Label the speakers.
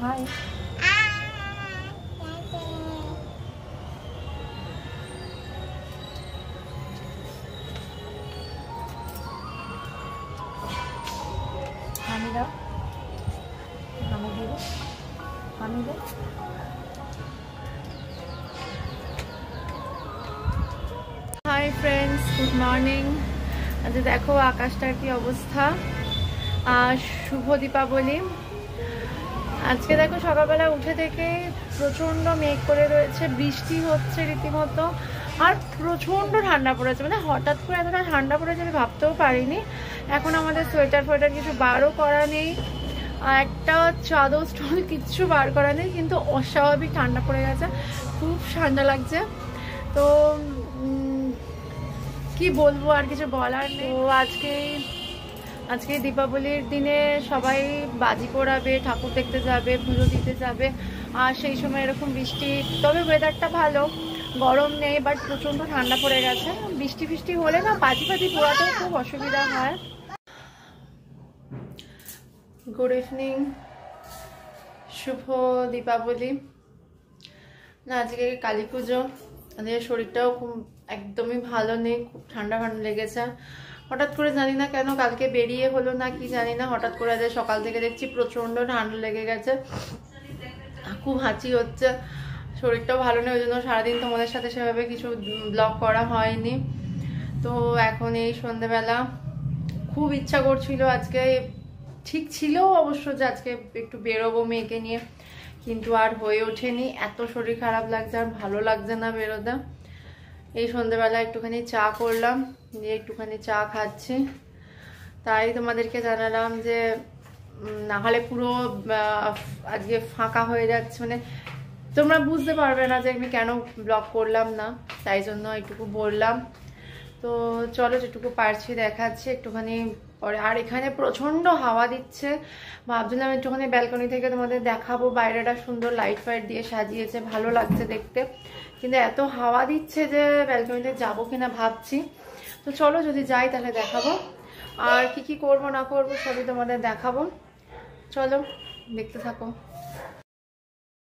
Speaker 1: High. হামি দাও, হামি দিব, হামি দাও। Hi friends, good morning. আজ দেখো আকাশটার কি অবস্থা। শুভ দীপাবলি। আজকে দেখো সকালবেলা উঠে থেকে প্রচন্ড মেঘ করে রয়েছে, বৃষ্টি হচ্ছে রীতিমতো, আর প্রচন্ড ঠান্ডা পড়েছে। মানে হঠাৎ করে এতটা ঠান্ডা পড়েছে আমি ভাবতেও পারিনি। এখন আমাদের সোয়েটার ফোয়েটার কিছু বারও করা নেই, একটা চাদর স্টোল কিচ্ছু বার করা নেই, কিন্তু অস্বাভাবিক ঠান্ডা পড়ে গেছে, খুব ঠান্ডা লাগছে। তো কি বলবো, আর কিছু বলার নেই। তো আজকে দীপাবলির দিনে সবাই বাজি পোড়াবে, ঠাকুর দেখতে যাবে, পুজো দিতে যাবে, আর সেই সময় এরকম বৃষ্টি। তবে ওয়েদারটা ভালো, গরম নেই, বাট প্রচণ্ড ঠান্ডা পড়ে গেছে। বৃষ্টি হলে না বাজি ফাজি পোড়াতেও খুব অসুবিধা হয়। গুড ইভিনিং, শুভ দীপাবলি। না আজকে কালী পুজো, আমাদের শরীরটাও খুব একদমই ভালো নেই, খুব ঠান্ডা লেগেছে। হঠাৎ করে জানি না কেন কালকে বেরিয়ে হলো না কি জানি না, হঠাৎ করে আজ সকাল থেকে দেখছি প্রচন্ড ঠান্ডা লেগে গেছে, খুব হাঁচি হচ্ছে, শরীরটাও ভালো নেই। ওই জন্য সারাদিন তোমাদের সাথে সেভাবে কিছু ব্লগ করা হয়নি। তো এখন এই সন্ধ্যেবেলা খুব ইচ্ছা করছিল, আজকে ঠিক ছিল অবশ্য যে আজকে একটু বেরোবো মেয়েকে নিয়ে, কিন্তু আর হয়ে ওঠেনি। এত শরীর খারাপ লাগছে, আর ভালো লাগছে না বেরোতে। এই সন্ধ্যেবেলা একটুখানি চা করলাম, দিয়ে একটুখানি চা খাচ্ছি। তাই তোমাদেরকে জানালাম যে নাহলে পুরো আজকে ফাঁকা হয়ে যাচ্ছে, মানে তোমরা বুঝতে পারবে না যে আমি কেন ব্লগ করলাম না, তাই জন্য একটুকু বললাম। তো চলো যেটুকু পারছি দেখাচ্ছি একটুখানি পরে। আর এখানে প্রচন্ড হাওয়া দিচ্ছে, ভাবছিলাম একটুখানি ব্যালকনি থেকে তোমাদের দেখাবো, বাইরেটা সুন্দর লাইট ফাইট দিয়ে সাজিয়েছে, ভালো লাগছে দেখতে, কিন্তু এত হাওয়া দিচ্ছে যে ব্যালকনিতে যাবো কিনা ভাবছি। তো চলো যদি যাই তাহলে দেখাবো, আর কি কি করবো না করবো সবই তোমাদের দেখাবো। চলো দেখতে থাকো।